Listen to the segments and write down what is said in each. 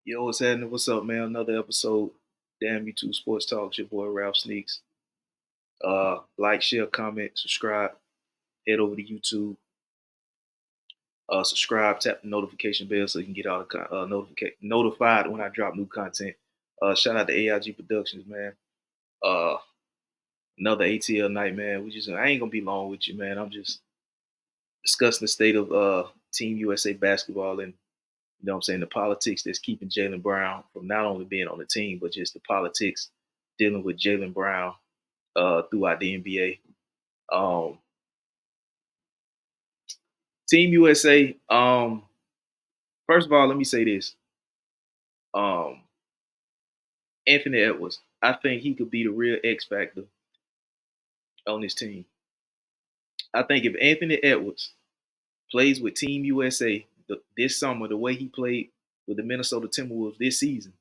Yo, what's happening? What's up, man? Another episode. Damn you two Sports Talk. It's your boy Ralph Sneaks. Like, share, comment, subscribe. Head over to YouTube. Subscribe. Tap the notification bell so you can get all the notified when I drop new content. Shout out to AIG Productions, man. Uh, Another ATL night, man. I ain't gonna be long with you, man. I'm just discussing the state of Team USA basketball and what I'm saying, the politics that's keeping Jaylen Brown from not only being on the team, but just the politics dealing with Jaylen Brown throughout the NBA. Team USA. First of all, let me say this. Um, Anthony Edwards. I think he could be the real X factor on this team. I think if Anthony Edwards plays with Team USA this summer, the way he played with the Minnesota Timberwolves this season,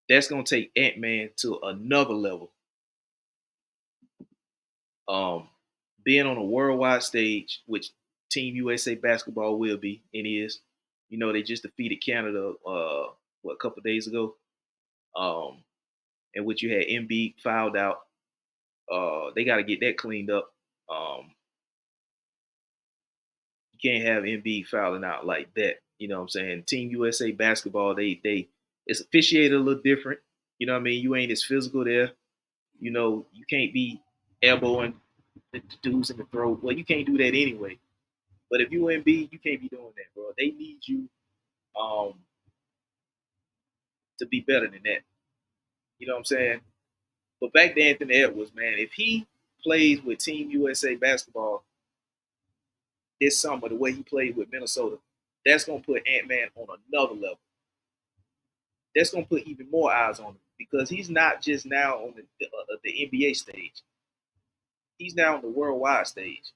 that's gonna take Ant-Man to another level. Um, Being on a worldwide stage, which Team USA basketball will be and is. You know, they just defeated Canada a couple of days ago. Um, in which you had Embiid fouled out. They got to get that cleaned up. You can't have Embiid fouling out like that. You know what I'm saying? Team USA basketball, they it's officiated a little different. You know what I mean? You ain't as physical there. You know, you can't be elbowing the dudes in the throat. Well, you can't do that anyway. But if you Embiid, you can't be doing that, bro. They need you um, to be better than that. You know what I'm saying? But back to Anthony Edwards, man. If he plays with Team USA basketball this summer, the way he played with Minnesota, that's gonna put Ant-Man on another level. That's gonna put even more eyes on him because he's not just now on the NBA stage. He's now on the worldwide stage,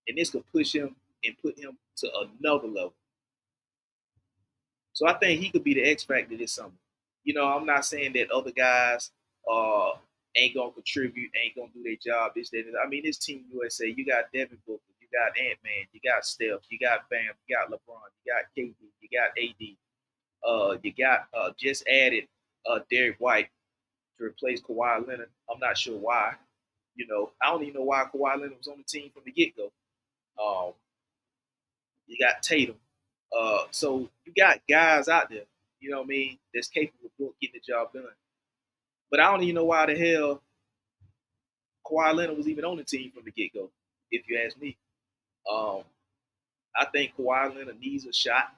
and this could push him and put him to another level. So I think he could be the X factor this summer. You know, I'm not saying that other guys uh ain't gonna contribute, ain't gonna do their job. This, that. I mean, this Team USA. You got Devin Booker, you got Ant Man, you got Steph, you got Bam, you got LeBron, you got KD, you got AD. You got just added Derek White to replace Kawhi Leonard. I'm not sure why. You know, I don't even know why Kawhi Leonard was on the team from the get go. Um, you got Tatum. So you got guys out there, you know what I mean, that's capable of getting the job done. But I don't even know why the hell Kawhi Leonard was even on the team from the get go, if you ask me. Um, I think Kawhi Leonard needs a shot.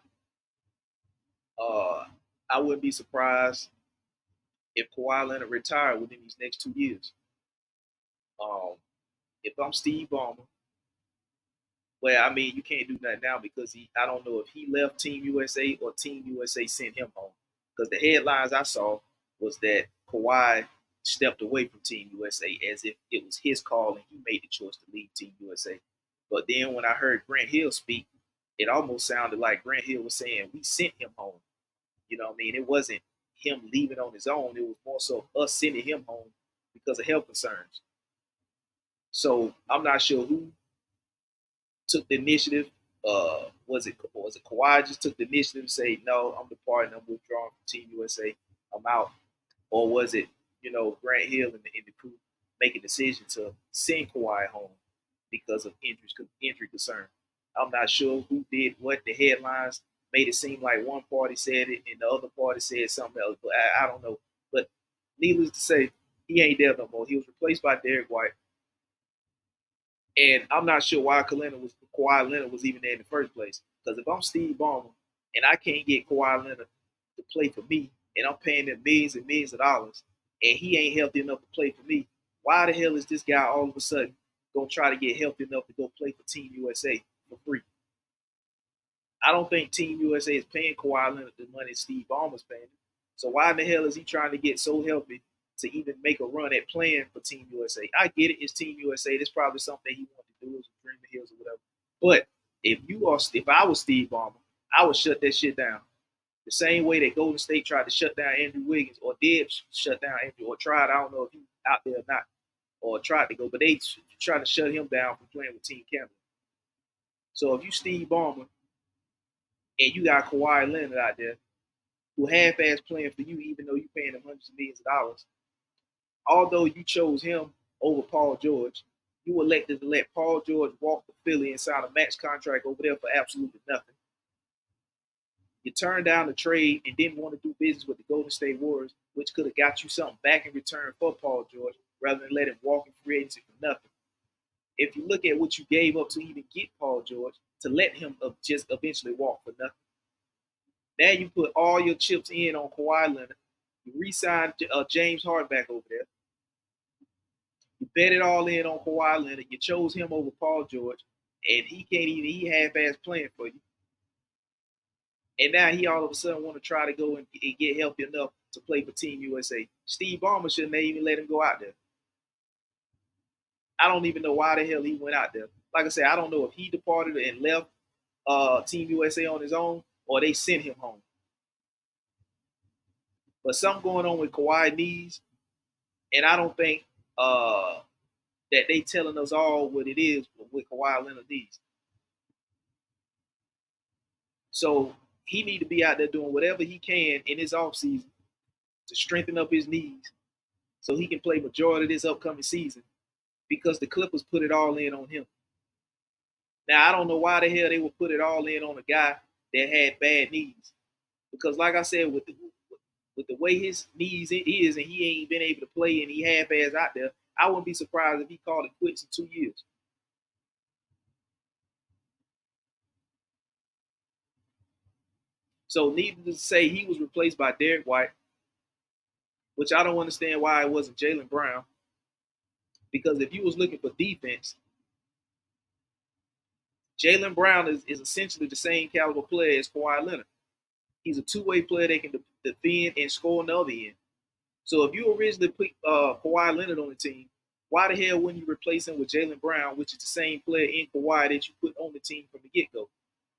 Uh, I wouldn't be surprised if Kawhi Leonard retired within these next 2 years. Um, if I'm Steve Ballmer, well, I mean, you can't do that now because I don't know if he left Team USA or Team USA sent him home. Because the headlines I saw was that Kawhi stepped away from Team USA as if it was his call and he made the choice to leave Team USA. But then when I heard Grant Hill speak, it almost sounded like Grant Hill was saying we sent him home. You know what I mean? It wasn't him leaving on his own. It was more so us sending him home because of health concerns. So I'm not sure who took the initiative. Was it Kawhi just took the initiative and say, no, I'm departing, I'm withdrawing from Team USA, I'm out? Or was it, Grant Hill and the crew make a decision to send Kawhi home because of injury concern? I'm not sure who did what. The headlines made it seem like one party said it and the other party said something else, but I don't know. But needless to say, he ain't there no more. He was replaced by Derek White. And I'm not sure why Kawhi Leonard was even there in the first place. Because if I'm Steve Ballmer and I can't get Kawhi Leonard to play for me, and I'm paying him millions and millions of dollars, and he ain't healthy enough to play for me, why the hell is this guy all of a sudden gonna try to get healthy enough to go play for Team USA for free? I don't think Team USA is paying Kawhi Leonard the money Steve Ballmer's paying. So why in the hell is he trying to get so healthy to even make a run at playing for Team USA? I get it, it's Team USA. That's probably something he wanted to do, is dream of his or whatever. But if I was Steve Ballmer, I would shut that shit down. The same way that Golden State tried to shut down Andrew Wiggins, or did shut down Andrew, or tried. I don't know if he's out there or not, or tried to go, but they tried to shut him down from playing with Team Canada. So if you Steve Ballmer and you got Kawhi Leonard out there, who half-ass playing for you, even though you're paying them hundreds of millions of dollars. Although you chose him over Paul George, you elected to let Paul George walk to Philly and sign a max contract over there for absolutely nothing. You turned down the trade and didn't want to do business with the Golden State Warriors, which could have got you something back in return for Paul George rather than let him walk in free agency for nothing. If you look at what you gave up to even get Paul George, to let him just eventually walk for nothing. Now you put all your chips in on Kawhi Leonard. You re-signed James Harden back over there. You bet it all in on Kawhi Leonard. You chose him over Paul George, and he half-ass playing for you. And now he all of a sudden want to try to go and get healthy enough to play for Team USA. Steve Ballmer shouldn't even let him go out there. I don't even know why the hell he went out there. Like I said, I don't know if he departed and left Team USA on his own or they sent him home. But something going on with Kawhi knees, and I don't think that they telling us all what it is with Kawhi Leonard knees. So he need to be out there doing whatever he can in his offseason to strengthen up his knees so he can play majority of this upcoming season because the Clippers put it all in on him. Now, I don't know why the hell they would put it all in on a guy that had bad knees. Because like I said, with the way his knees is and he ain't been able to play and he half-ass out there, I wouldn't be surprised if he called it quits in 2 years. So needless to say, he was replaced by Derek White, which I don't understand why it wasn't Jaylen Brown. Because if you was looking for defense, Jaylen Brown is essentially the same caliber player as Kawhi Leonard. He's a two-way player that can defend and score on the other end. So if you originally put Kawhi Leonard on the team, why the hell wouldn't you replace him with Jaylen Brown, which is the same player in Kawhi that you put on the team from the get-go?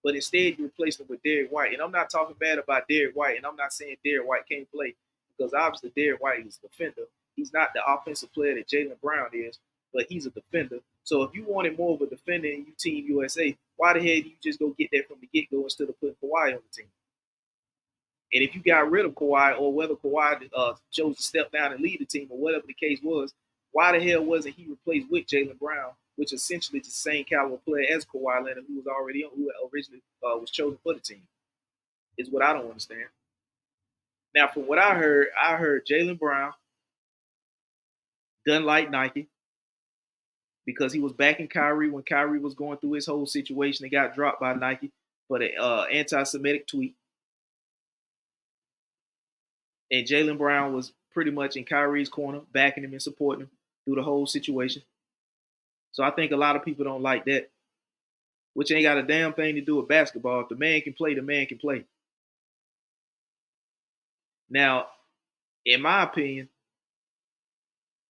But instead, you replaced him with Derek White. And I'm not talking bad about Derek White, and I'm not saying Derek White can't play, because obviously Derek White is a defender. He's not the offensive player that Jaylen Brown is, but he's a defender. So if you wanted more of a defender in your Team USA, why the hell did you just go get that from the get-go instead of putting Kawhi on the team? And if you got rid of Kawhi, or whether Kawhi chose to step down and lead the team, or whatever the case was, why the hell wasn't he replaced with Jaylen Brown, which essentially is the same caliber player as Kawhi Leonard, who originally was chosen for the team? Is what I don't understand. Now, from what I heard Jaylen Brown doesn't like Nike because he was backing Kyrie when Kyrie was going through his whole situation and got dropped by Nike for the anti-Semitic tweet. And Jaylen Brown was pretty much in Kyrie's corner, backing him and supporting him through the whole situation. So I think a lot of people don't like that, which ain't got a damn thing to do with basketball. If the man can play, the man can play. Now, in my opinion,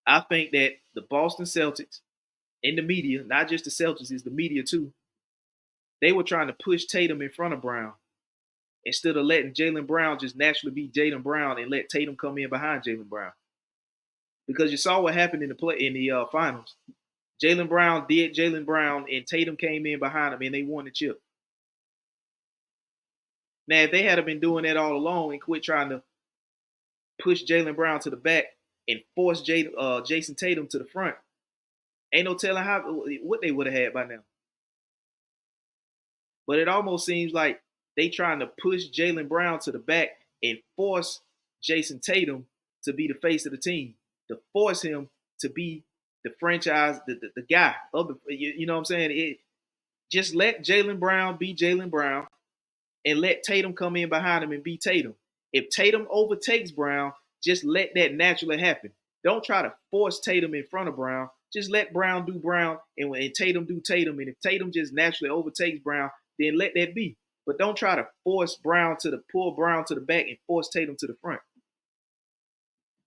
I think that the Boston Celtics and the media, not just the Celtics, it's the media too, they were trying to push Tatum in front of Brown instead of letting Jaylen Brown just naturally be Jaylen Brown and let Tatum come in behind Jaylen Brown. Because you saw what happened in the finals. Jaylen Brown did Jaylen Brown, and Tatum came in behind him, and they won the chip. Now, if they had been doing that all along and quit trying to push Jaylen Brown to the back and force Jason Tatum to the front, ain't no telling what they would have had by now. But it almost seems like they trying to push Jaylen Brown to the back and force Jason Tatum to be the face of the team, to force him to be the franchise, the guy of the, you know what I'm saying? Just let Jaylen Brown be Jaylen Brown and let Tatum come in behind him and be Tatum. If Tatum overtakes Brown, just let that naturally happen. Don't try to force Tatum in front of Brown. Just let Brown do Brown and Tatum do Tatum. And if Tatum just naturally overtakes Brown, then let that be. But don't try to pull Brown to the back and force Tatum to the front.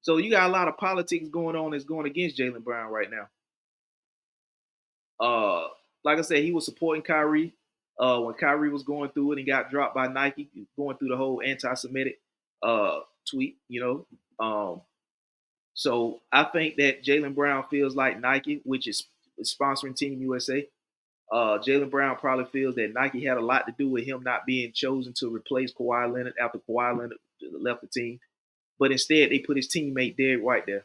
So you got a lot of politics going on that's going against Jaylen Brown right now. Like I said, he was supporting Kyrie when Kyrie was going through it and got dropped by Nike, going through the whole anti-Semitic tweet, So I think that Jaylen Brown feels like Nike, which is sponsoring Team USA, Jaylen Brown probably feels that Nike had a lot to do with him not being chosen to replace Kawhi Leonard after Kawhi Leonard left the team. But instead, they put his teammate Derek White there.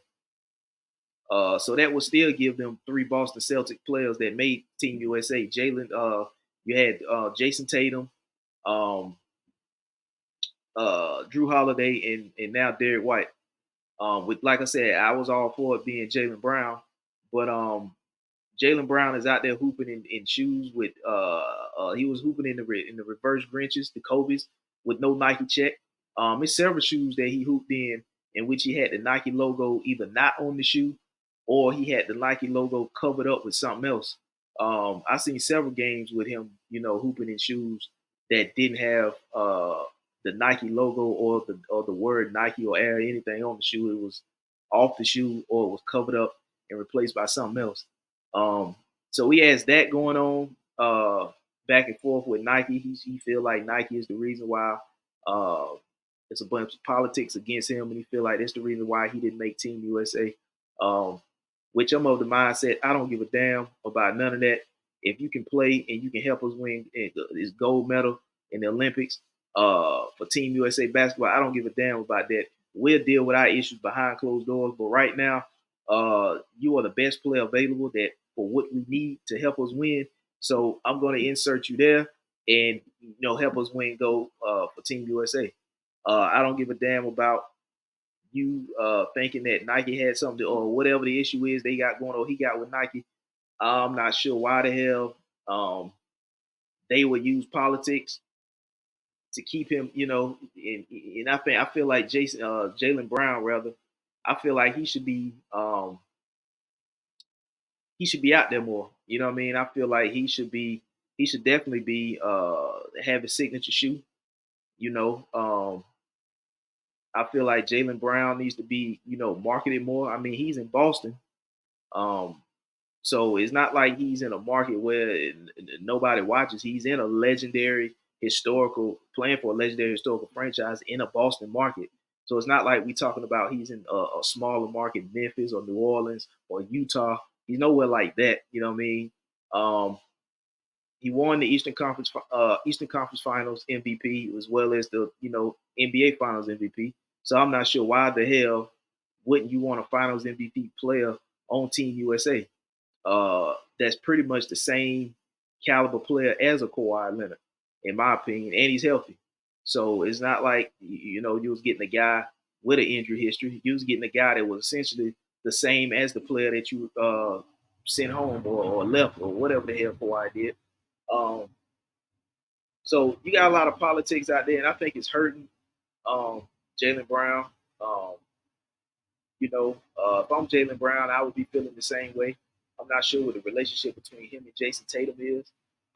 So that would still give them three Boston Celtic players that made Team USA. Jaylen, you had Jason Tatum, um, Drew Holiday, and now Derek White. With like I said, I was all for it being Jaylen Brown, but Jaylen Brown is out there hooping in shoes with he was hooping in the reverse Grinches, the Kobe's with no Nike check. It's several shoes that he hooped in which he had the Nike logo either not on the shoe or he had the Nike logo covered up with something else. I've seen several games with him, hooping in shoes that didn't have the Nike logo or the word Nike or Air or anything on the shoe. It was off the shoe or it was covered up and replaced by something else. Um, so he has that going on back and forth with Nike. He feel like Nike is the reason why uh, it's a bunch of politics against him, and he feel like that's the reason why he didn't make Team USA. Um, which I'm of the mindset I don't give a damn about none of that. If you can play and you can help us win this gold medal in the Olympics for Team USA basketball, I don't give a damn about that. We'll deal with our issues behind closed doors. But right now, you are the best player available that for what we need to help us win. So I'm going to insert you there and help us win gold for Team USA. I don't give a damn about you thinking that Nike had something or whatever the issue is they got going or he got with Nike. I'm not sure why the hell they would use politics to keep him, and I feel like Jaylen Brown rather, I feel like he should be out there more. You know what I mean? I feel like he should definitely be have his signature shoe. You know, I feel like Jaylen Brown needs to be, marketed more. I mean, he's in Boston. Um, so it's not like he's in a market where nobody watches. He's in a legendary historical playing for a legendary historical franchise in a Boston market. So it's not like we talking about he's in a smaller market, Memphis or New Orleans or Utah. He's nowhere like that. You know what I mean? Um, he won the Eastern Conference Finals MVP as well as the NBA Finals MVP. So I'm not sure why the hell wouldn't you want a Finals MVP player on Team USA? That's pretty much the same caliber player as a Kawhi Leonard, in my opinion, and he's healthy. So it's not like you was getting a guy with an injury history. You was getting a guy that was essentially the same as the player that you sent home or left or whatever the hell Kawhi did. Um, so you got a lot of politics out there, and I think it's hurting Jaylen Brown. Um, if I'm Jaylen Brown, I would be feeling the same way. I'm not sure what the relationship between him and Jason Tatum is.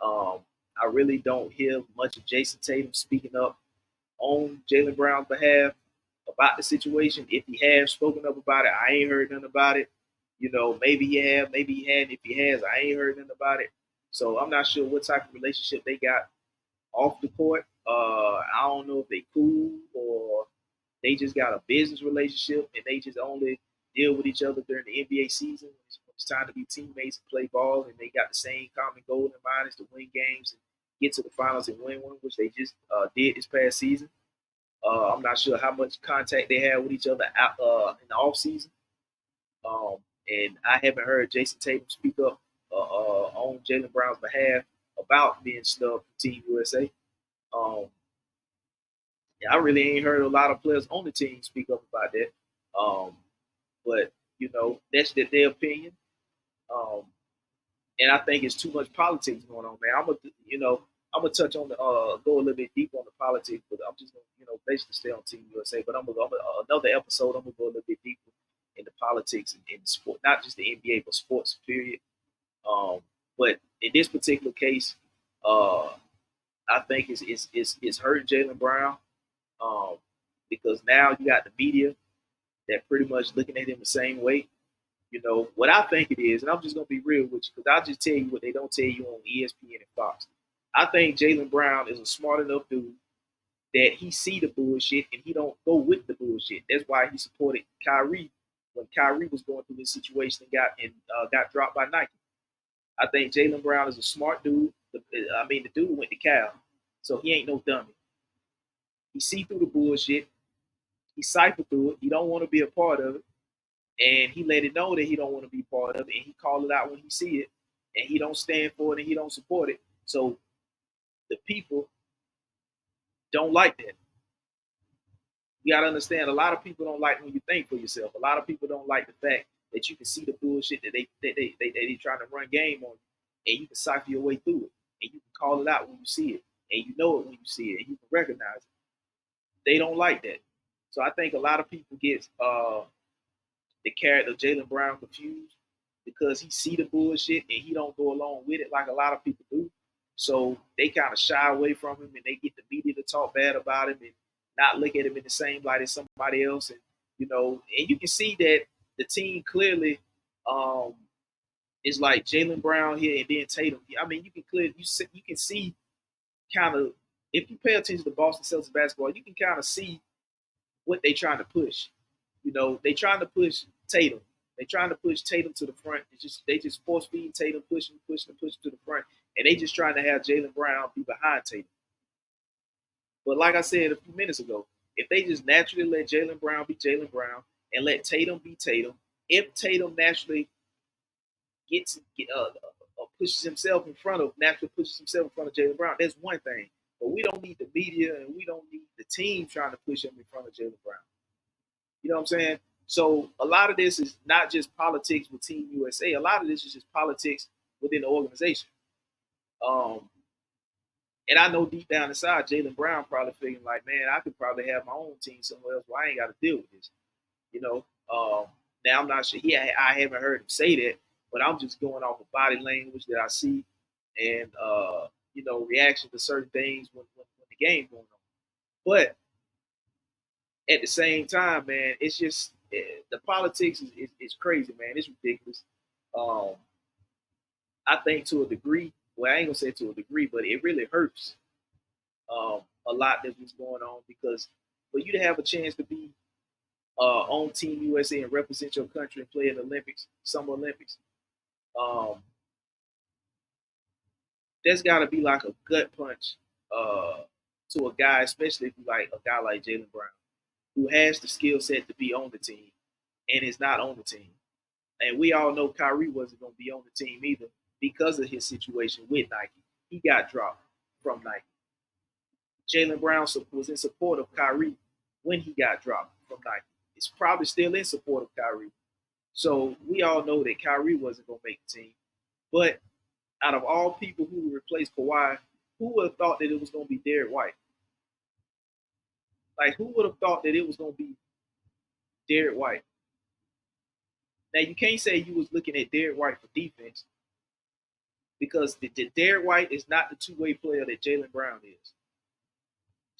Um, I really don't hear much of Jason Tatum speaking up on Jaylen Brown's behalf about the situation. If he has spoken up about it, I ain't heard nothing about it. Maybe he have, maybe he hadn't. If he has, I ain't heard nothing about it. So I'm not sure what type of relationship they got off the court. I don't know if they cool or they just got a business relationship and they just only deal with each other during the NBA season. It's time to be teammates and play ball, and they got the same common goal in mind is to win games and get to the finals and win one, which they just did this past season. I'm not sure how much contact they had with each other in the off season, and I haven't heard Jason Tatum speak up on Jaylen Brown's behalf about being snubbed from Team USA. Um, yeah, I really ain't heard a lot of players on the team speak up about that. Um, but that's their opinion. Um, and I think it's too much politics going on, man. I'm gonna touch on the go a little bit deeper on the politics, but I'm just gonna basically stay on Team USA. But another episode. I'm gonna go a little bit deeper into politics and in sport, not just the NBA, but sports period. Um, but in this particular case, uh, I think it's hurting Jaylen Brown um, because now you got the media that pretty much looking at him the same way. What I think it is, and I'm just gonna be real with you because I'll just tell you what they don't tell you on ESPN and Fox. I think Jaylen Brown is a smart enough dude that he see the bullshit and he don't go with the bullshit. That's why he supported Kyrie when Kyrie was going through this situation and got dropped by Nike. I think Jaylen Brown is a smart dude. The dude went to Cal, so he ain't no dummy. He see through the bullshit. He cipher through it. He don't want to be a part of it, and he let it know that he don't want to be part of it, and he call it out when he see it, and he don't stand for it and he don't support it. So the people don't like that. You gotta understand, a lot of people don't like when you think for yourself. A lot of people don't like the fact that you can see the bullshit that they trying to run game on you, and you can cipher your way through it, and you can call it out when you see it, and you know it when you see it, and you can recognize it. They don't like that. So I think a lot of people get the character of Jaylen Brown confused because he see the bullshit and he don't go along with it like a lot of people do. So they kind of shy away from him and they get the media to talk bad about him and not look at him in the same light as somebody else. And and you can see that the team clearly um, is like Jaylen Brown here and then Tatum. I mean, you can see kind of, if you pay attention to Boston Celtics basketball, you can kind of see what they trying to push. They trying to push Tatum. They trying to push Tatum to the front. They just force feed Tatum, push to the front, and they just trying to have Jaylen Brown be behind Tatum. But like I said a few minutes ago, if they just naturally let Jaylen Brown be Jaylen Brown and let Tatum be Tatum, if Tatum naturally naturally pushes himself in front of Jaylen Brown, that's one thing. But we don't need the media and we don't need the team trying to push him in front of Jaylen Brown. You know what I'm saying? So a lot of this is not just politics with Team USA. A lot of this is just politics within the organization. Um, and I know deep down inside, Jaylen Brown probably thinking like, man, I could probably have my own team somewhere else where I ain't got to deal with this. You know, now I'm not sure. I haven't heard him say that, but I'm just going off of body language that I see and reaction to certain things when the game going on. But at the same time, man, it's just the politics is crazy, man. It's ridiculous. Um, I think to a degree, well, I ain't gonna say to a degree, but it really hurts a lot that's what's going on because for you to have a chance to be on Team USA and represent your country and play in the Olympics, Summer Olympics, um, that's got to be like a gut punch uh, to a guy, especially if you like a guy like Jaylen Brown, who has the skill set to be on the team and is not on the team. And we all know Kyrie wasn't going to be on the team either because of his situation with Nike. He got dropped from Nike. Jaylen Brown was in support of Kyrie when he got dropped from Nike. It's probably still in support of Kyrie. So we all know that Kyrie wasn't going to make the team. But out of all people who would replace Kawhi, who would have thought that it was going to be Derek White? Like, who would have thought that it was going to be Derek White? Now, you can't say you was looking at Derek White for defense because the Derek White is not the two-way player that Jaylen Brown is.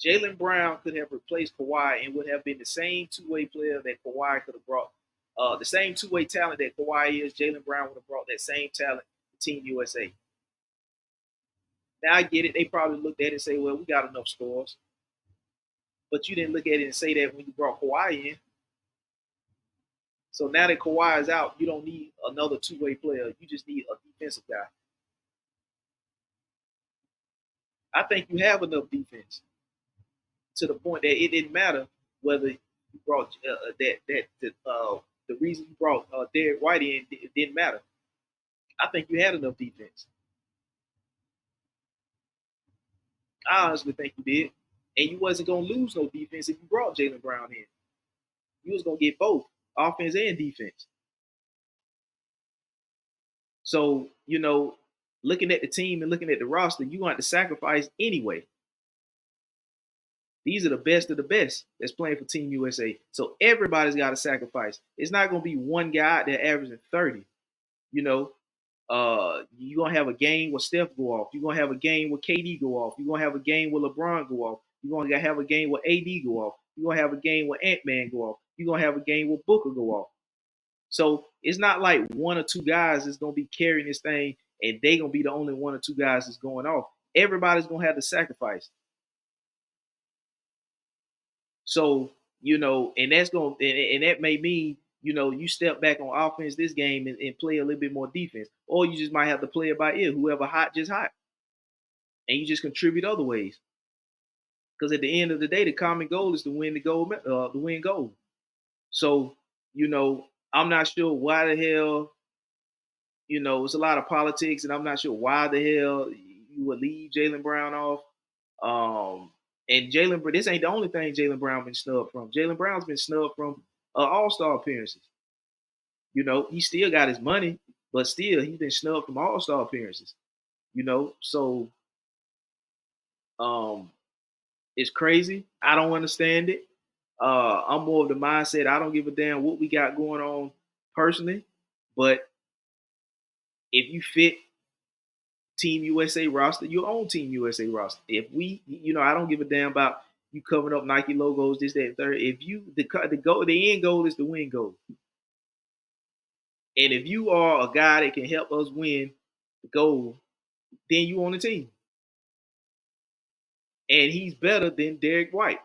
Jaylen Brown could have replaced Kawhi and would have been the same two-way player that Kawhi could have brought. The same two-way talent that Kawhi is, Jaylen Brown would have brought that same talent to Team USA. Now I get it. They probably looked at it and say, well, we got enough scores. But you didn't look at it and say that when you brought Kawhi in. So now that Kawhi is out, you don't need another two-way player. You just need a defensive guy. I think you have enough defense to the point that it didn't matter whether you brought the reason you brought Derek White in, it didn't matter. I think you had enough defense. I honestly think you did. And you wasn't going to lose no defense if you brought Jaylen Brown in. You was going to get both offense and defense. So, looking at the team and looking at the roster, you want to sacrifice anyway. These are the best of the best that's playing for Team USA. So everybody's got to sacrifice. It's not going to be one guy that averaging 30. You're going to have a game where Steph go off. You're going to have a game where KD go off. You're going to have a game where LeBron go off. You're going to have a game where AD go off. You're going to have a game where Ant-Man go off. You're going to have a game where Booker go off. So it's not like one or two guys is going to be carrying this thing and they going to be the only one or two guys that's going off. Everybody's going to have to sacrifice. So, and that's going and that may mean, you step back on offense this game and play a little bit more defense. or you just might have to play it by ear. Whoever hot, just hot, and you just contribute other ways. Because at the end of the day, the common goal is to win the gold, to win gold. So, I'm not sure why the hell, it's a lot of politics, and I'm not sure why the hell you would leave Jaylen Brown off. And Jaylen, this ain't the only thing Jaylen Brown been snubbed from. Jaylen Brown's been snubbed from All-Star appearances. He still got his money, but still he's been snubbed from All-Star appearances. So um, it's crazy. I don't understand it. I'm more of the mindset. I don't give a damn what we got going on personally, but if you fit Team USA roster, your own Team USA roster. If we, I don't give a damn about you covering up Nike logos, this, that, and third. If you the end goal is to win gold, and if you are a guy that can help us win the gold, then you on the team. And he's better than Derek White.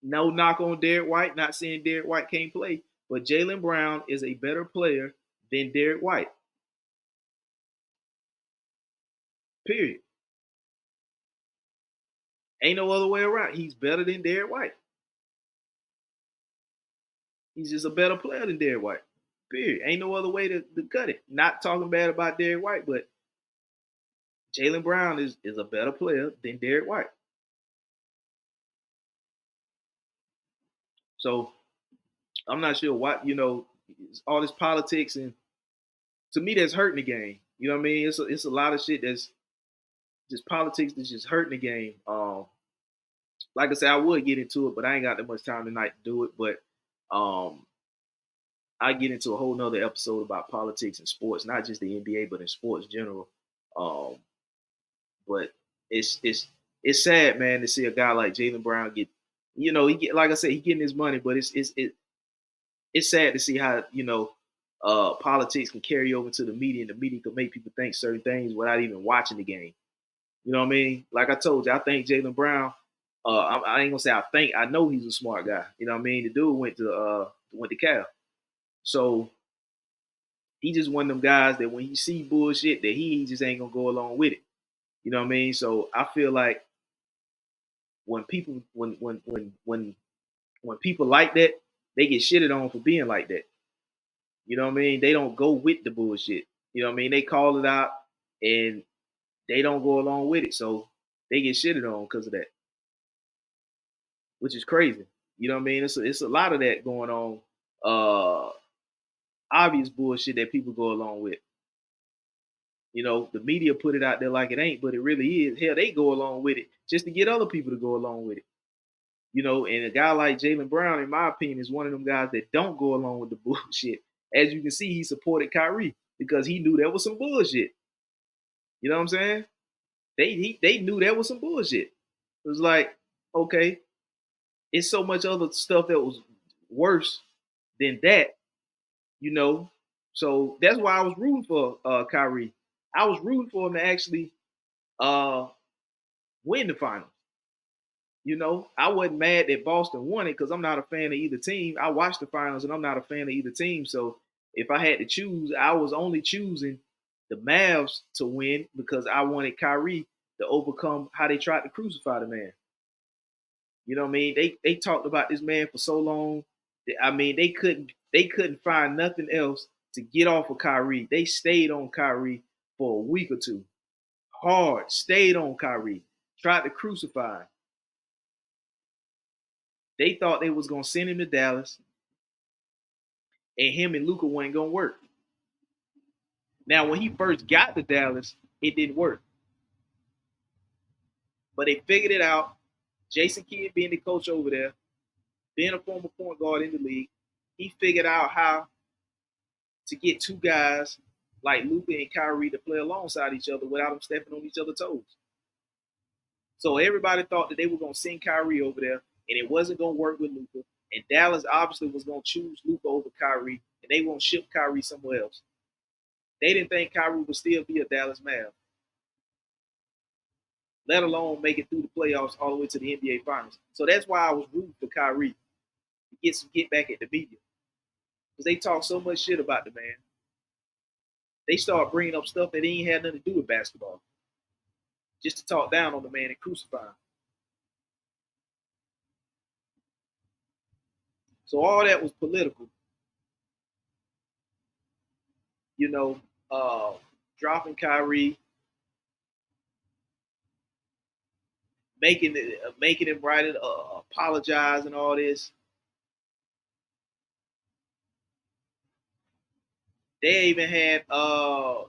No knock on Derek White. Not saying Derek White can't play, but Jaylen Brown is a better player than Derek White. Period. Ain't no other way around. He's better than Derek White. He's just a better player than Derek White. Period. Ain't no other way to cut it. Not talking bad about Derek White, but Jaylen Brown is a better player than Derek White. So I'm not sure what, all this politics, and to me that's hurting the game. You know what I mean? It's a lot of shit that's just politics that's just hurting the game. Like I said, I would get into it, but I ain't got that much time tonight to do it. But I get into a whole nother episode about politics and sports, not just the NBA, but in sports general. Um, but it's sad, man, to see a guy like Jaylen Brown get, he get, like I said, he getting his money, but it's sad to see how politics can carry over to the media, and the media can make people think certain things without even watching the game. You know what I mean? Like I told you, I think Jaylen Brown. I ain't gonna say I know he's a smart guy. You know what I mean? The dude went to Cal, so he just one of them guys that when he see bullshit, that he just ain't gonna go along with it. You know what I mean? So I feel like when people when people like that, they get shitted on for being like that. You know what I mean? They don't go with the bullshit. You know what I mean? They call it out and they don't go along with it. So they get shitted on because of that, which is crazy. You know what I mean? It's a lot of that going on. Obvious bullshit that people go along with. The media put it out there like it ain't, but it really is. Hell, they go along with it just to get other people to go along with it. And a guy like Jaylen Brown, in my opinion, is one of them guys that don't go along with the bullshit. As you can see, he supported Kyrie because he knew there was some bullshit. You know what I'm saying? They knew there was some bullshit. It was like, okay, it's so much other stuff that was worse than that, you know. So that's why I was rooting for Kyrie. I was rooting for him to actually uh, win the finals. I wasn't mad that Boston won it because I'm not a fan of either team. I watched the finals and I'm not a fan of either team. So if I had to choose, I was only choosing the Mavs to win because I wanted Kyrie to overcome how they tried to crucify the man. You know what I mean? They talked about this man for so long. I mean, they couldn't find nothing else to get off of Kyrie. They stayed on Kyrie for a week or two. Hard, stayed on Kyrie. Tried to crucify him. They thought they was gonna send him to Dallas, and him and Luka wasn't gonna work. Now, when he first got to Dallas, it didn't work, but they figured it out. Jason Kidd being the coach over there, being a former point guard in the league, he figured out how to get two guys like Luka and Kyrie to play alongside each other without them stepping on each other's toes. So everybody thought that they were gonna send Kyrie over there, and it wasn't gonna work with Luka. And Dallas obviously was gonna choose Luka over Kyrie, and they won't ship Kyrie somewhere else. They didn't think Kyrie would still be a Dallas Mav, let alone make it through the playoffs all the way to the NBA Finals. So that's why I was rooting for Kyrie to get back at the media because they talk so much shit about the man. They start bringing up stuff that ain't had nothing to do with basketball, just to talk down on the man and crucify him. So all that was political, you know. Uh, Dropping Kyrie, making him write it, apologize and all this. They even had um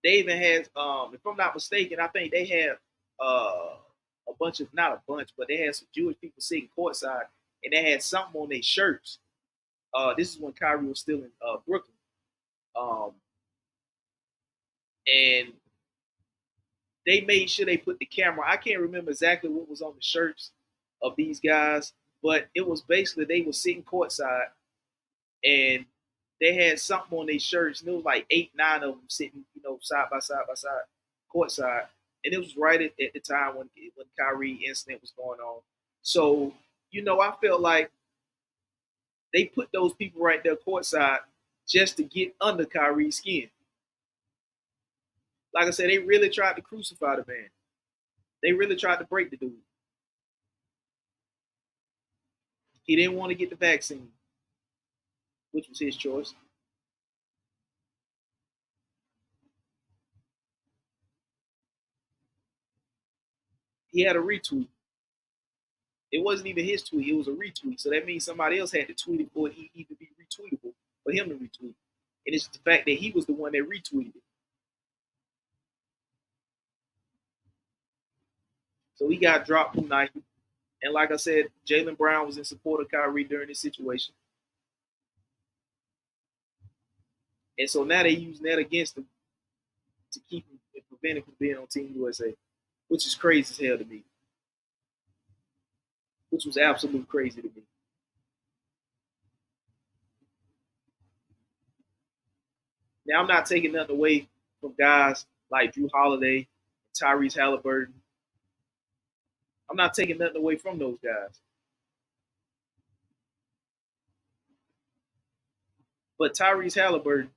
they even had if I'm not mistaken, I think they had a bunch of, not a bunch, but they had some Jewish people sitting courtside, and they had something on their shirts. This is when Kyrie was still in Brooklyn. Um, and they made sure they put the camera. I can't remember exactly what was on the shirts of these guys, but it was basically they were sitting courtside, and they had something on their shirts, and it was like 8, 9 of them sitting, side by side, courtside, and it was right at the time when Kyrie incident was going on. So, I felt like they put those people right there courtside just to get under Kyrie's skin. Like I said, they really tried to crucify the man. They really tried to break the dude. He didn't want to get the vaccine, which was his choice. He had a retweet. It wasn't even his tweet; it was a retweet. So that means somebody else had to tweet it for it to even be retweetable for him to retweet. And it's the fact that he was the one that retweeted it. So he got dropped from Nike. And like I said, Jaylen Brown was in support of Kyrie during this situation. And so now they're using that against him to keep him and prevent him from being on Team USA, which is crazy as hell to me. Which was absolute crazy to me. Now I'm not taking nothing away from guys like Drew Holiday, Tyrese Halliburton. I'm not taking nothing away from those guys. But Tyrese Halliburton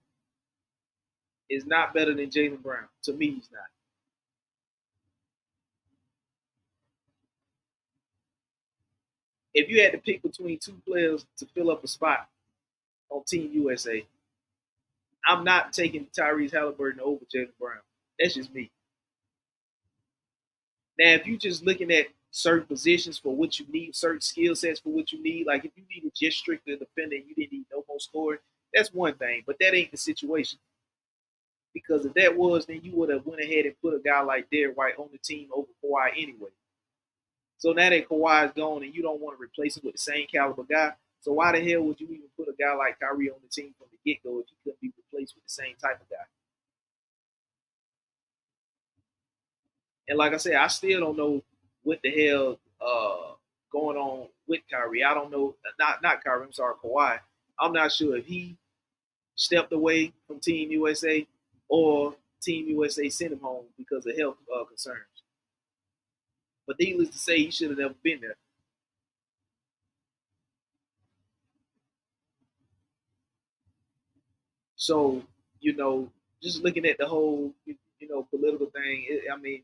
is not better than Jaylen Brown. To me, he's not. If you had to pick between two players to fill up a spot on Team USA, I'm not taking Tyrese Halliburton over Jaylen Brown. That's just me. Now, if you're just looking at certain positions for what you need, certain skill sets for what you need, like if you needed just strictly a defender and you didn't need no more scoring, that's one thing. But that ain't the situation. Because if that was, then you would have went ahead and put a guy like Derrick White on the team over Kawhi anyway. So now that Kawhi is gone and you don't want to replace him with the same caliber guy, so why the hell would you even put a guy like Kyrie on the team from the get go if he couldn't be replaced with the same type of guy? And like I said, I still don't know what the hell going on with Kyrie. I don't know, not Kyrie. I'm sorry, Kawhi. I'm not sure if he stepped away from Team USA or Team USA sent him home because of health concerns. But needless to say, he should have never been there. So, you know, just looking at the whole, political thing, I mean,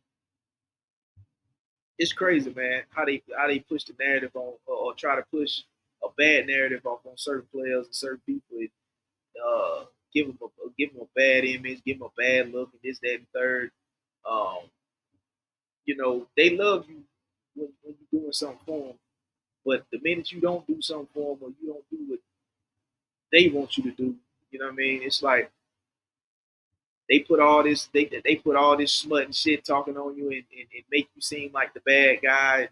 it's crazy, man. How they push the narrative on, or try to push a bad narrative off on certain players and certain people. Uh, give them a bad image, give them a bad look, and this, that, and third. Um, they love you when you're doing something for them, but the minute you don't do something for them or you don't do what they want you to do, you know what I mean? It's like they put all this smut and shit talking on you and make you seem like the bad guy.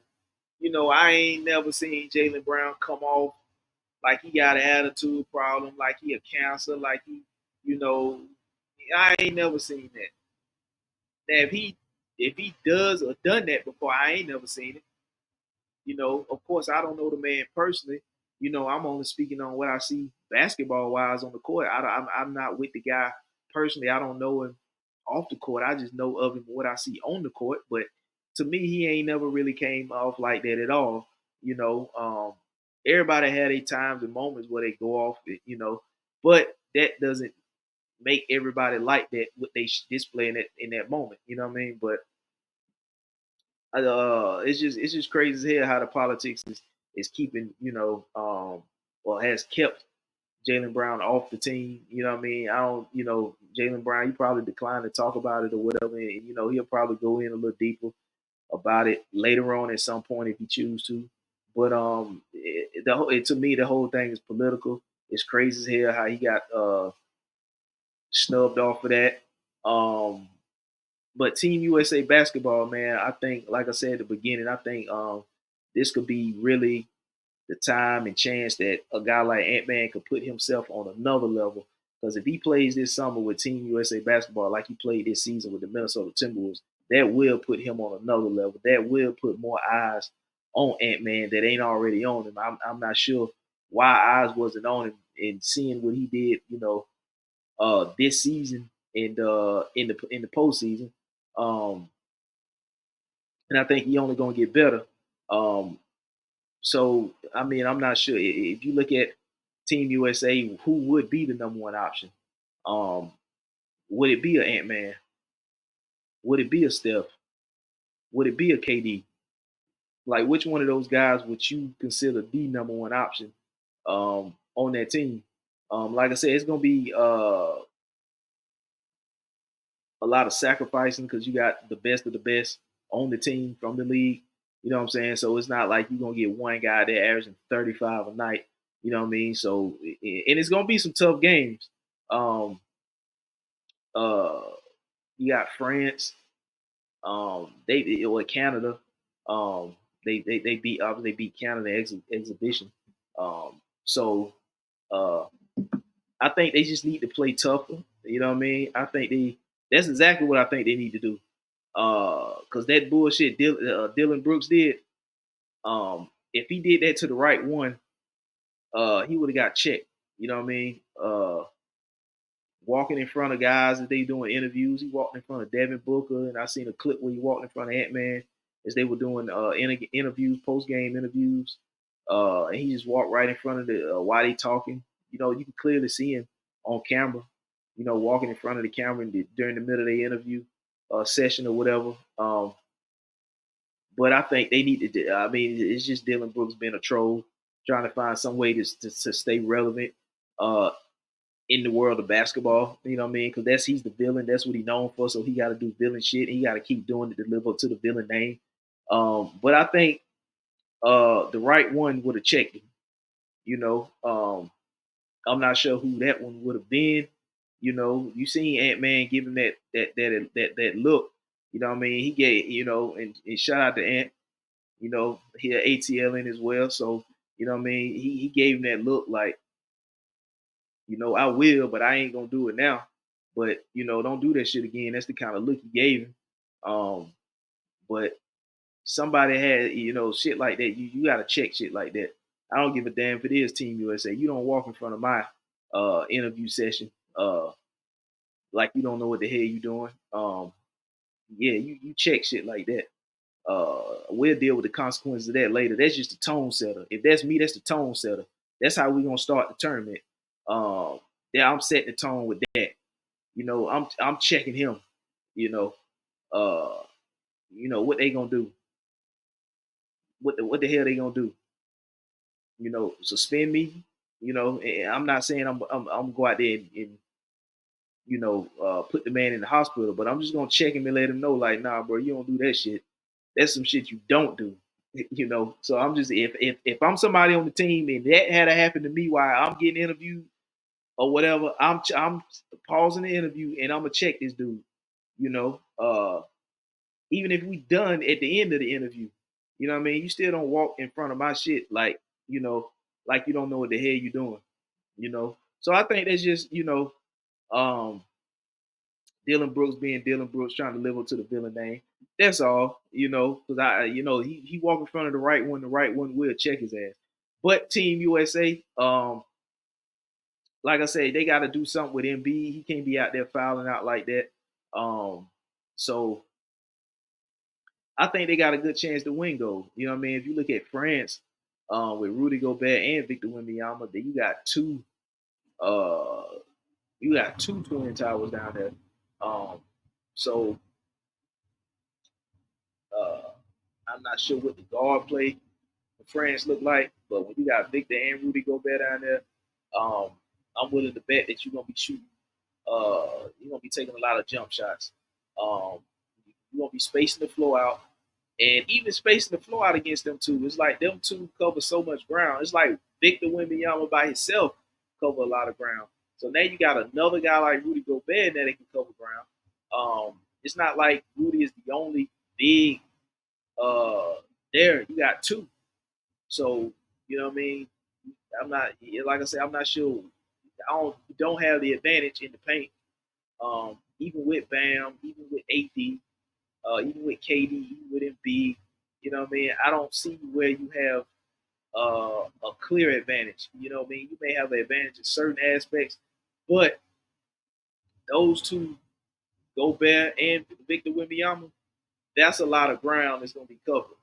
I ain't never seen Jaylen Brown come off like he got an attitude problem, like he a cancer, like you know, I ain't never seen that. Now if he does or done that before, I ain't never seen it. Of course, I don't know the man personally. I'm only speaking on what I see basketball wise on the court. I'm not with the guy personally. I don't know him off the court. I just know of him what I see on the court. But to me, he ain't never really came off like that at all. You know, everybody had their times and moments where they go off. But that doesn't make everybody like that what they display in that moment. You know what I mean? But it's just crazy as hell how the politics is keeping or has kept Jaylen Brown off the team. You know what I mean? I don't, Jaylen Brown, he probably declined to talk about it or whatever. And, he'll probably go in a little deeper about it later on at some point if he chooses to. But to me, the whole thing is political. It's crazy as hell how he got snubbed off of that. Um, but Team USA basketball, man, I think, like I said at the beginning, I think this could be really the time and chance that a guy like Ant-Man could put himself on another level. Because if he plays this summer with Team USA basketball like he played this season with the Minnesota Timberwolves, that will put him on another level. That will put more eyes on Ant-Man that ain't already on him. I'm not sure why eyes wasn't on him, and seeing what he did, this season and in the postseason. Um, and I think he only gonna get better. Um, so I mean, I'm not sure if you look at Team USA, who would be the number one option? Um, would it be an Ant Man? Would it be a Steph? Would it be a KD? Like, which one of those guys would you consider the number one option on that team? Like I said, it's gonna be a lot of sacrificing because you got the best of the best on the team from the league. You know what I'm saying? So it's not like you're gonna get one guy there averaging 35 a night. You know what I mean? So and it's gonna be some tough games. Um, uh, you got France. They or Canada. Um, they beat obviously they beat Canada exhibition. So uh, I think they just need to play tougher. You know what I mean? I think that's exactly what I think they need to do. Because that bullshit Dylan Brooks did. If he did that to the right one, he would have got checked. You know what I mean? Walking in front of guys as they doing interviews. He walked in front of Devin Booker, and I seen a clip where he walked in front of Ant Man as they were doing interviews, post game interviews. And he just walked right in front of the while they talking. You can clearly see him on camera. Walking in front of the camera during the middle of the interview session or whatever. But I think they need to. I mean, it's just Dylan Brooks being a troll, trying to find some way to stay relevant in the world of basketball. You know what I mean? Because he's the villain. That's what he's known for. So he got to do villain shit. He got to keep doing it to live up to the villain name. But I think the right one would have checked him. I'm not sure who that one would have been. You seen Ant Man give him that look. You know what I mean? He gave, and shout out to Ant. He had ATL in as well. So, you know what I mean? He gave him that look like, I will, but I ain't gonna do it now. But, don't do that shit again. That's the kind of look he gave him. But somebody had, shit like that. You gotta check shit like that. I don't give a damn if it is Team USA. You don't walk in front of my interview session like you don't know what the hell you doing. Yeah, you check shit like that. We'll deal with the consequences of that later. That's just the tone setter. If that's me, that's the tone setter. That's how we're gonna start the tournament. Yeah, I'm setting the tone with that. I'm checking him. You know, uh, what they gonna do? What the hell they gonna do? Suspend me. And I'm not saying I'm go out there and put the man in the hospital, but I'm just gonna check him and let him know, like, nah, bro, you don't do that shit. That's some shit you don't do. So I'm just if I'm somebody on the team and that had to happen to me while I'm getting interviewed or whatever, I'm pausing the interview and I'm gonna check this dude. Even if we done at the end of the interview, you know what I mean. You still don't walk in front of my shit like you don't know what the hell you doing. So I think that's just um, Dylan Brooks being Dylan Brooks, trying to live up to the villain name. That's all, because he walk in front of the right one will check his ass. But Team USA, like I said, they got to do something with MB. He can't be out there fouling out like that. So I think they got a good chance to win gold. You know what I mean? If you look at France, with Rudy Gobert and Victor Wembanyama, then you got two You got two twin towers down there. Um, so uh, I'm not sure what the guard play for France look like, but when you got Victor and Rudy Gobert down there, um, I'm willing to bet that you're gonna be shooting. You're gonna be taking a lot of jump shots. Um, you're gonna be spacing the floor out, and even spacing the floor out against them two. It's like them two cover so much ground. It's like Victor Wembanyama by himself cover a lot of ground. So now you got another guy like Rudy Gobert that can cover ground. It's not like Rudy is the only big uh, there. You got two. So you know what I mean. I'm not like I said. I'm not sure. I don't have the advantage in the paint. Even with Bam, even with AD, even with KD, even with Embiid, you know what I mean. I don't see where you have a clear advantage. You know what I mean. You may have an advantage in certain aspects, but those two, Gobert and Victor Wembanyama, that's a lot of ground that's going to be covered.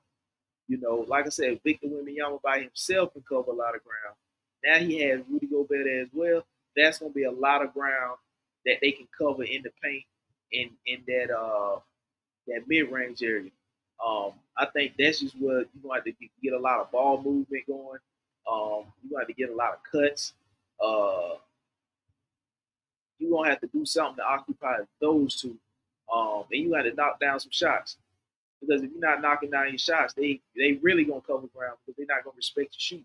You know, like I said, Victor Wembanyama by himself can cover a lot of ground. Now he has Rudy Gobert there as well. That's going to be a lot of ground that they can cover in the paint in that mid range area. I think that's just where you're going to have to get a lot of ball movement going. You're going to have to get a lot of cuts. Uh, you're going to have to do something to occupy those two. And you got to knock down some shots. Because if you're not knocking down your shots, they really gonna cover ground because they're not gonna respect your shoot.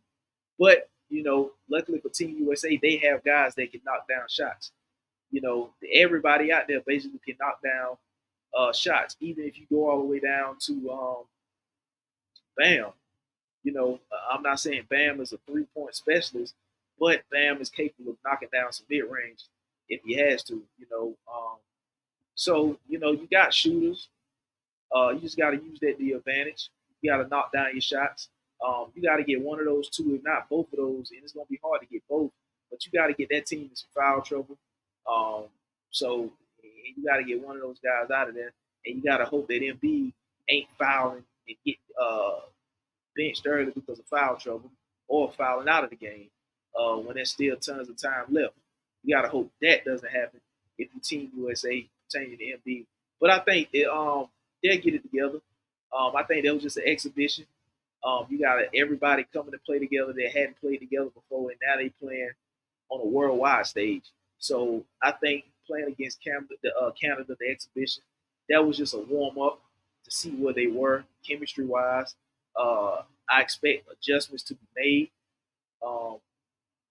But you know, luckily for Team USA, they have guys that can knock down shots. You know, everybody out there basically can knock down shots, even if you go all the way down to Bam. You know, I'm not saying Bam is a 3 point specialist, but Bam is capable of knocking down some mid range if he has to. You know, so you know you got shooters. You just got to use that to your advantage. You got to knock down your shots. You got to get one of those two, if not both of those, and it's going to be hard to get both. But you got to get that team in some foul trouble. Um, so you got to get one of those guys out of there, and you got to hope that MB ain't fouling and get benched early because of foul trouble or fouling out of the game when there's still tons of time left. You got to hope that doesn't happen if you Team USA pertaining to MB. But I think they'll get it together. I think that was just an exhibition. You got everybody coming to play together that hadn't played together before, and now they playing on a worldwide stage. So I think playing against Canada, the exhibition, that was just a warm up to see where they were chemistry wise. I expect adjustments to be made. Um,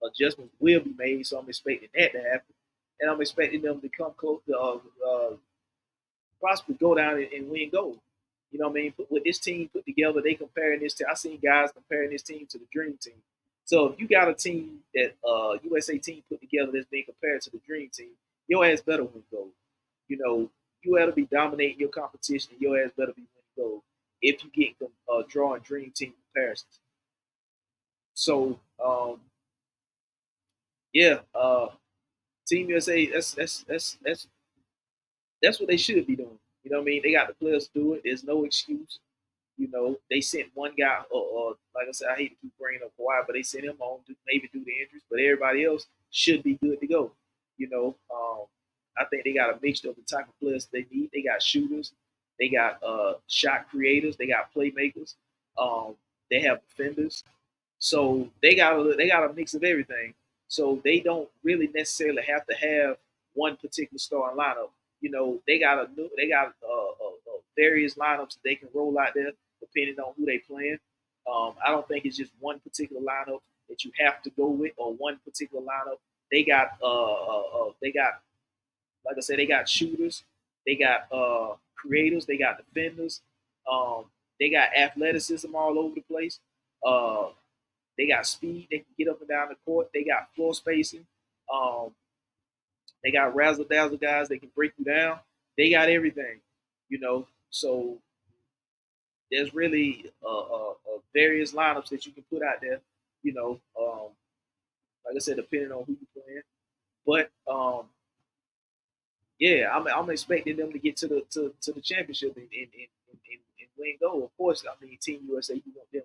Adjustments will be made, so I'm expecting that to happen, and I'm expecting them to come close to possibly go down and win gold. You know what I mean? With this team put together, they comparing this to. I seen guys comparing this team to the Dream Team. So if you got a team that USA team put together that's being compared to the Dream Team, your ass better win gold. You know, you better be dominating your competition, and your ass better be winning gold if you get drawing Dream Team comparisons. So yeah, Team USA, that's what they should be doing. You know what I mean? They got the players to do it. There's no excuse. You know, they sent one guy, like I said, I hate to keep bringing up Kawhi, but they sent him on maybe due to injuries, but everybody else should be good to go. You know, I think they got a mixture of the type of players they need. They got shooters, they got shot creators, they got playmakers, um, they have defenders. So they got a mix of everything. So they don't really necessarily have to have one particular starting lineup. You know, they got various lineups that they can roll out there depending on who they playing. I don't think it's just one particular lineup that you have to go with or one particular lineup. They got like I said, they got shooters, they got creators, they got defenders, um, they got athleticism all over the place. Uh, they got speed. They can get up and down the court. They got floor spacing. Um, they got razzle dazzle guys. They can break you down. They got everything, you know. So there's really various lineups that you can put out there, you know. Like I said, depending on who you're playing. But yeah, I'm expecting them to get to the championship and win gold. Of course, I mean Team USA, you want them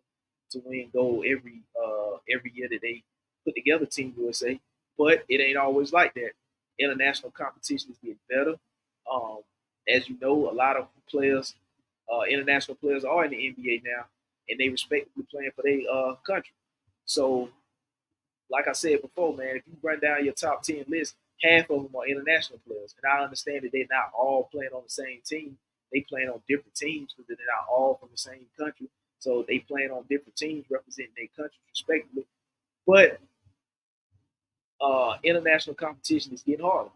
to win gold every year that they put together Team USA, but it ain't always like that. International competition is getting better. Um, as you know, a lot of players, international players, are in the NBA now, and they respectively playing for their country. So, like I said before, man, if you run down your top 10 list, half of them are international players. And I understand that they're not all playing on the same team. They playing on different teams because they're not all from the same country. So they playing on different teams representing their countries respectively. But international competition is getting harder.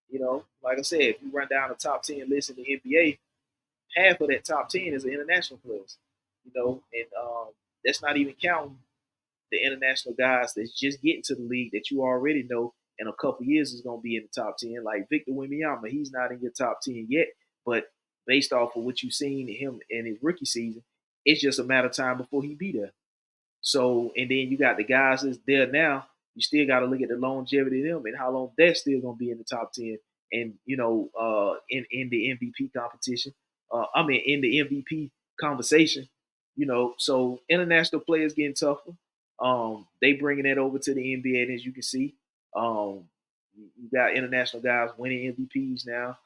You know, like I said, if you run down the top 10 list in the NBA, half of that top 10 is the international players. You know, and that's not even counting the international guys that's just getting to the league that you already know in a couple years is going to be in the top 10. Like Victor Wembanyama, he's not in your top 10 yet, but based off of what you've seen him in his rookie season, it's just a matter of time before he be there. So, and then you got the guys that's there now. You still got to look at the longevity of them and how long they're still going to be in the top 10. And, you know, in the MVP competition, in the MVP conversation, you know, so international players getting tougher. They bringing that over to the NBA, and as you can see, um, you got international guys winning MVPs now.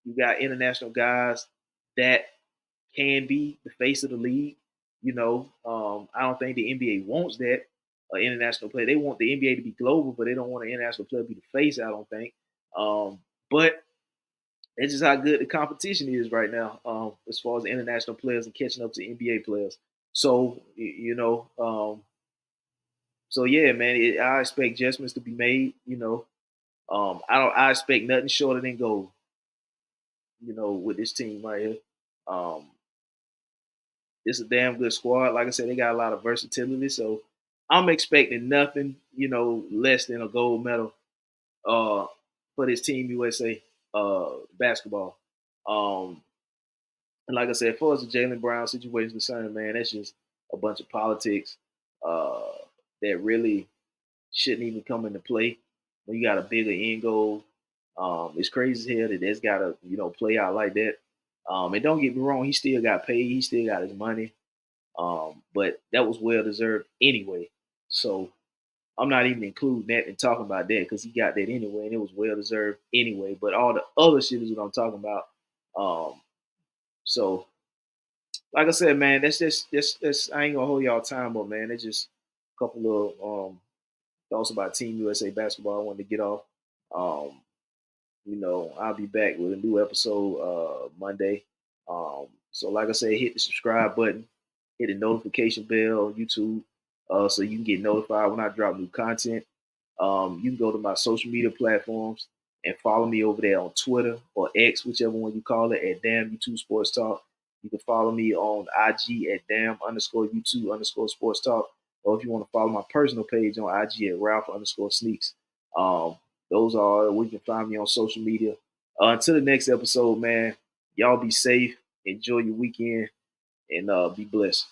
You got international guys that can be the face of the league. You know, I don't think the NBA wants that international player. They want the NBA to be global, but they don't want an international player to be the face. I don't think. But that's just how good the competition is right now, as far as international players and catching up to NBA players. So you know, so yeah, man, I expect adjustments to be made. You know, I expect nothing shorter than gold. You know, with this team right here. Um, It's a damn good squad. Like I said, they got a lot of versatility. So I'm expecting nothing, you know, less than a gold medal uh, for this Team USA basketball. Um, and like I said, as far as the Jaylen Brown situation is concerned, man, that's just a bunch of politics uh, that really shouldn't even come into play when you got a bigger end goal. It's crazy as hell that that's got to, you know, play out like that. And don't get me wrong, he still got paid. He still got his money. But that was well deserved anyway. So I'm not even including that and talking about that because he got that anyway, and it was well deserved anyway. But all the other shit is what I'm talking about. So like I said, man, that's I ain't gonna hold y'all time up, man. It's just a couple of thoughts about Team USA basketball I wanted to get off. Um, you know, I'll be back with a new episode Monday. So like I said, hit the subscribe button, hit the notification bell on YouTube, so you can get notified when I drop new content. You can go to my social media platforms and follow me over there on Twitter or X, whichever one you call it, at Damn YouTube Sports Talk. You can follow me on IG at Damn underscore YouTube underscore Sports Talk. Or if you want to follow my personal page on IG at Ralph underscore Sneaks. Um, those are where you can find me on social media. Until the next episode, man, y'all be safe, enjoy your weekend, and be blessed.